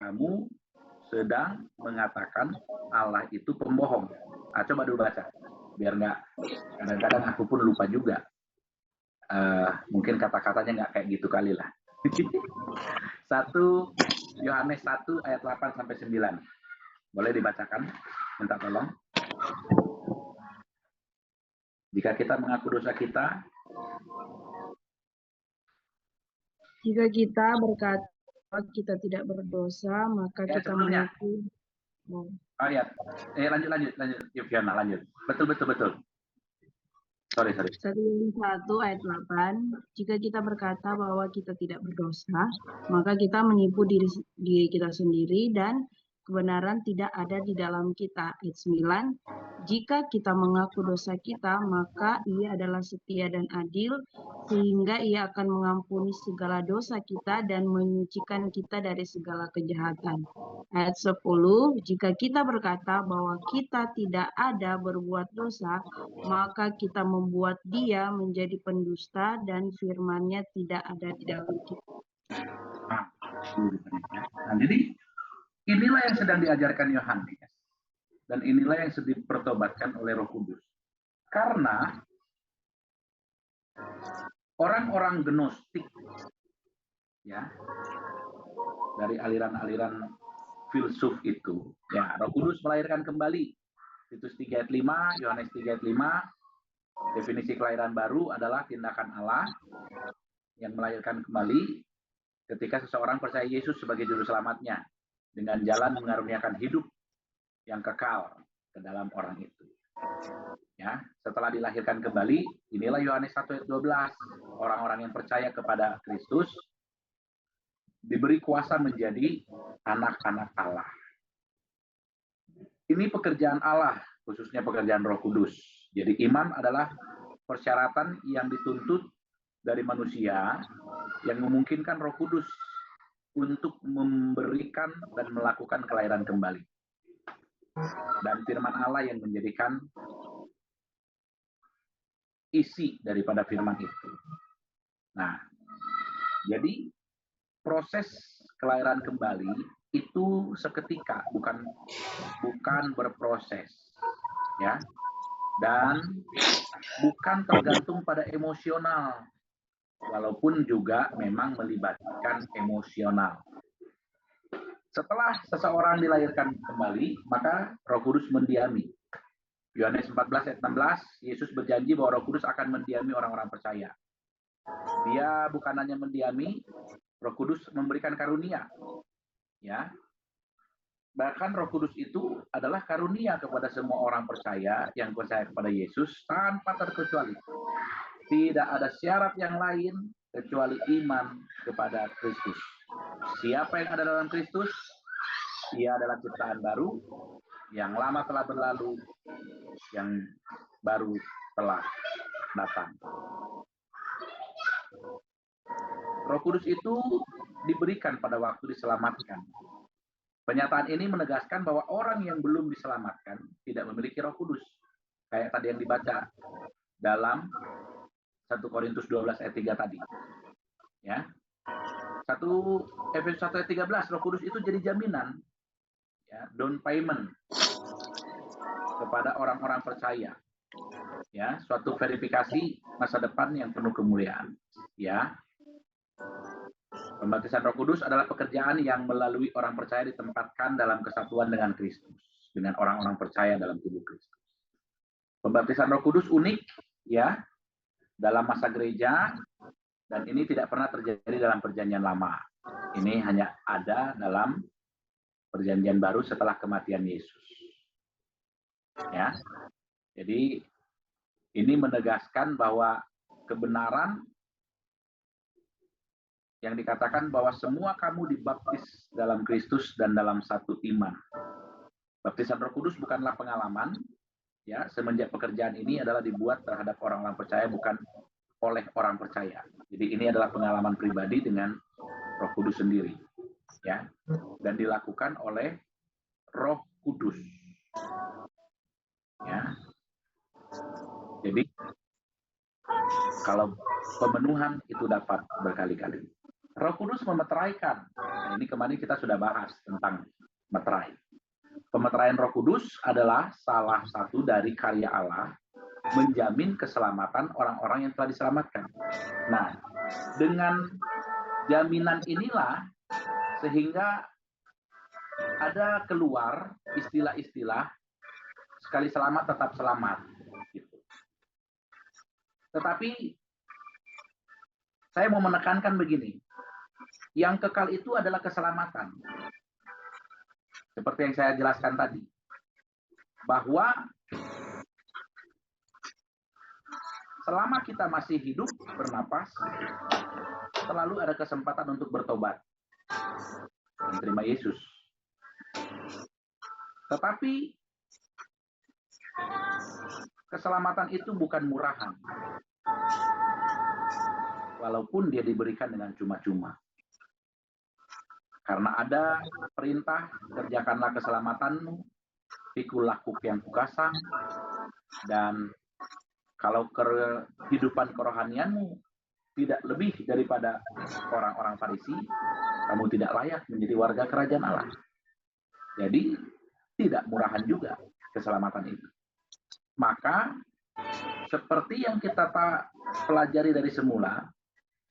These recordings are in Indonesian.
kamu sedang mengatakan Allah itu pembohong. Coba dulu baca, biar nggak, kadang-kadang aku pun lupa juga. Mungkin kata-katanya nggak kayak gitu kali lah. 1 Yohanes 1 ayat 8 sampai 9. Boleh dibacakan? Minta tolong. Jika kita mengaku dosa kita, jika kita berkata kita tidak berdosa, maka ya, kita sebelumnya. mengaku. Ayat. Lanjut. Yuk, Fiona, lanjut. Betul. Sorry. 1 ayat 8, jika kita berkata bahwa kita tidak berdosa, maka kita menipu diri kita sendiri dan kebenaran tidak ada di dalam kita. Ayat 9, jika kita mengaku dosa kita, maka Ia adalah setia dan adil, sehingga Ia akan mengampuni segala dosa kita dan menyucikan kita dari segala kejahatan. Ayat 10, jika kita berkata bahwa kita tidak ada berbuat dosa, maka kita membuat Dia menjadi pendusta dan firman-Nya tidak ada di dalam kita. Nah, jadi inilah yang sedang diajarkan Yohanes, dan inilah yang sedang dipertobatkan oleh Roh Kudus. Karena orang-orang gnostik, ya, dari aliran-aliran filsuf itu, ya, Roh Kudus melahirkan kembali. Titus 3 ayat 5, Yohanes 3 ayat 5, definisi kelahiran baru adalah tindakan Allah yang melahirkan kembali ketika seseorang percaya Yesus sebagai juru selamatnya dengan jalan mengaruniakan hidup yang kekal ke dalam orang itu. Ya, setelah dilahirkan kembali, inilah Yohanes 1 ayat 12, orang-orang yang percaya kepada Kristus diberi kuasa menjadi anak-anak Allah. Ini pekerjaan Allah, khususnya pekerjaan Roh Kudus. Jadi iman adalah persyaratan yang dituntut dari manusia yang memungkinkan Roh Kudus untuk memberikan dan melakukan kelahiran kembali. Dan firman Allah yang menjadikan isi daripada firman itu. Nah, jadi proses kelahiran kembali itu seketika, bukan berproses, ya, dan bukan tergantung pada emosional, walaupun juga memang melibatkan emosional. Setelah seseorang dilahirkan kembali, maka Roh Kudus mendiami. Yohanes 14 ayat 16, Yesus berjanji bahwa Roh Kudus akan mendiami orang-orang percaya. Dia bukan hanya mendiami, Roh Kudus memberikan karunia. Ya. Bahkan Roh Kudus itu adalah karunia kepada semua orang percaya yang percaya kepada Yesus tanpa terkecuali. Tidak ada syarat yang lain kecuali iman kepada Kristus. Siapa yang ada dalam Kristus? Ia adalah ciptaan baru, yang lama telah berlalu, yang baru telah datang. Roh Kudus itu diberikan pada waktu diselamatkan. Pernyataan ini menegaskan bahwa orang yang belum diselamatkan tidak memiliki Roh Kudus. Kayak tadi yang dibaca dalam 1 Korintus 12 ayat 3 tadi. Ya. Efesus 1 ayat 13, Roh Kudus itu jadi jaminan, ya, down payment kepada orang-orang percaya. Ya, suatu verifikasi masa depan yang penuh kemuliaan. Ya. Pembaptisan Roh Kudus adalah pekerjaan yang melalui orang percaya ditempatkan dalam kesatuan dengan Kristus, dengan orang-orang percaya dalam tubuh Kristus. Pembaptisan Roh Kudus unik, ya, dalam masa gereja, dan ini tidak pernah terjadi dalam perjanjian lama. Ini hanya ada dalam perjanjian baru setelah kematian Yesus. Ya, jadi ini menegaskan bahwa kebenaran yang dikatakan bahwa semua kamu dibaptis dalam Kristus dan dalam satu iman. Baptisan Roh Kudus bukanlah pengalaman, ya, semenjak pekerjaan ini adalah dibuat terhadap orang-orang percaya, bukan oleh orang percaya. Jadi ini adalah pengalaman pribadi dengan Roh Kudus sendiri, ya, dan dilakukan oleh Roh Kudus, ya. Jadi kalau pemenuhan itu dapat berkali-kali. Roh Kudus memeteraikan. Nah, ini kemarin kita sudah bahas tentang meterai. Pemeteraian Roh Kudus adalah salah satu dari karya Allah menjamin keselamatan orang-orang yang telah diselamatkan. Nah, dengan jaminan inilah sehingga ada keluar istilah-istilah sekali selamat tetap selamat. Gitu. Tetapi saya mau menekankan begini, yang kekal itu adalah keselamatan. Seperti yang saya jelaskan tadi, bahwa selama kita masih hidup, bernapas, selalu ada kesempatan untuk bertobat dan terima Yesus. Tetapi keselamatan itu bukan murahan, walaupun dia diberikan dengan cuma-cuma. Karena ada perintah, kerjakanlah keselamatanmu, pikul lakuk yang kukasang, dan kalau kehidupan kerohanianmu tidak lebih daripada orang-orang Farisi, kamu tidak layak menjadi warga kerajaan Allah. Jadi, tidak murahan juga keselamatan itu. Maka, seperti yang kita pelajari dari semula,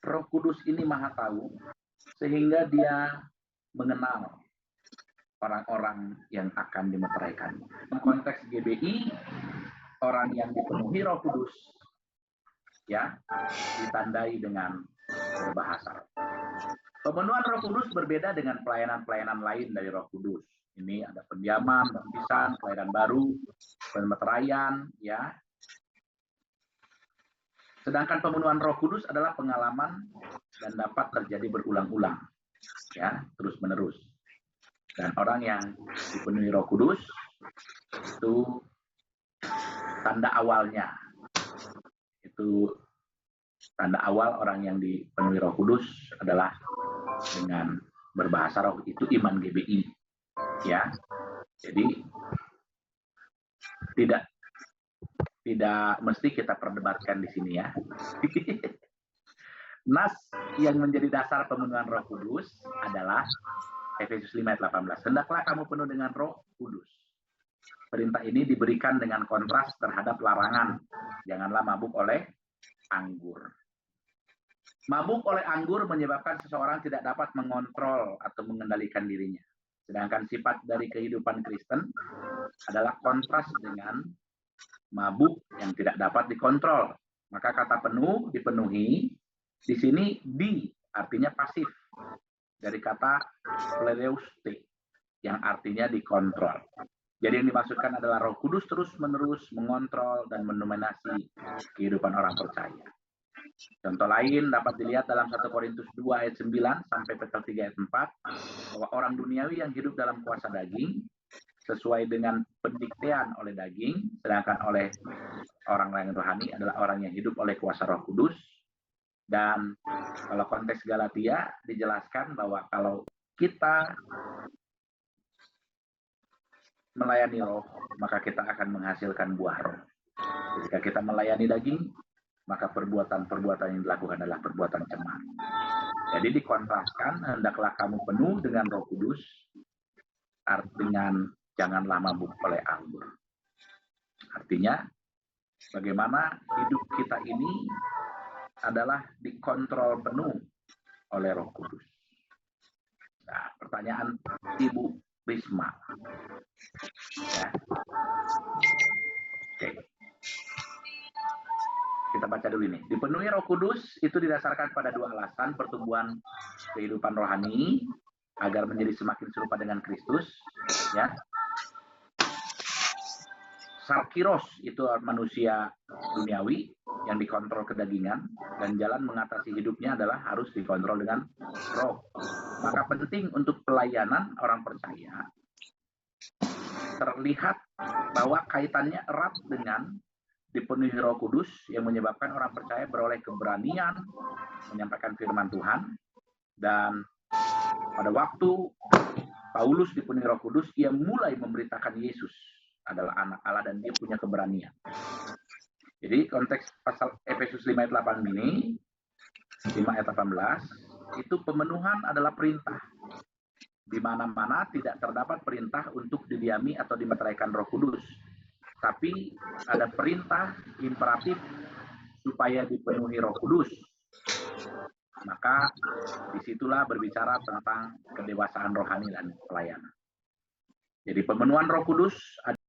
Roh Kudus ini Maha Tahu, sehingga dia mengenal orang-orang yang akan dimeteraikan. Dalam konteks GBI, orang yang dipenuhi Roh Kudus, ya, ditandai dengan berbahasa. Pemenuhan Roh Kudus berbeda dengan pelayanan-pelayanan lain dari Roh Kudus. Ini ada pendiaman, baptisan, kelahiran baru, pemeteraian, ya. Sedangkan pemenuhan Roh Kudus adalah pengalaman dan dapat terjadi berulang-ulang, ya, terus-menerus. Dan orang yang dipenuhi Roh Kudus itu tanda awalnya. Itu tanda awal orang yang dipenuhi Roh Kudus adalah dengan berbahasa roh, itu iman GBI, ya. Jadi tidak mesti kita perdebatkan di sini, ya. Nas yang menjadi dasar pemenuhan Roh Kudus adalah Efesus 5 ayat 18. Hendaklah kamu penuh dengan Roh Kudus. Perintah ini diberikan dengan kontras terhadap larangan. Janganlah mabuk oleh anggur. Mabuk oleh anggur menyebabkan seseorang tidak dapat mengontrol atau mengendalikan dirinya. Sedangkan sifat dari kehidupan Kristen adalah kontras dengan mabuk yang tidak dapat dikontrol. Maka kata penuh, dipenuhi, di sini di artinya pasif. Dari kata plereuste yang artinya dikontrol. Jadi yang dimaksudkan adalah Roh Kudus terus-menerus mengontrol dan mendominasi kehidupan orang percaya. Contoh lain dapat dilihat dalam 1 Korintus 2 ayat 9 sampai Petrus 3 ayat 4, bahwa orang duniawi yang hidup dalam kuasa daging sesuai dengan pendiktean oleh daging, sedangkan oleh orang lain rohani adalah orang yang hidup oleh kuasa Roh Kudus. Dan kalau konteks Galatia dijelaskan bahwa kalau kita melayani roh, maka kita akan menghasilkan buah roh. Jika kita melayani daging, maka perbuatan-perbuatan yang dilakukan adalah perbuatan cemar. Jadi dikontraskan, hendaklah kamu penuh dengan Roh Kudus, artinya janganlah mabuk oleh anggur. Artinya, bagaimana hidup kita ini adalah dikontrol penuh oleh Roh Kudus. Nah, pertanyaan Ibu Risma. Ya. Oke. Kita baca dulu ini. Dipenuhi Roh Kudus itu didasarkan pada dua alasan: pertumbuhan kehidupan rohani agar menjadi semakin serupa dengan Kristus, ya. Sarkiros itu manusia duniawi yang dikontrol kedagingan, dan jalan mengatasi hidupnya adalah harus dikontrol dengan roh. Maka penting untuk pelayanan orang percaya terlihat bahwa kaitannya erat dengan dipenuhi Roh Kudus yang menyebabkan orang percaya beroleh keberanian menyampaikan firman Tuhan. Dan pada waktu Paulus dipenuhi Roh Kudus, ia mulai memberitakan Yesus adalah anak Allah dan dia punya keberanian. Jadi konteks pasal Efesus 5 ayat 8 ini, 5 ayat 18, itu pemenuhan adalah perintah. Di mana-mana tidak terdapat perintah untuk didiami atau dimeteraikan Roh Kudus. Tapi ada perintah imperatif supaya dipenuhi Roh Kudus. Maka disitulah berbicara tentang kedewasaan rohani dan pelayanan. Jadi pemenuhan Roh Kudus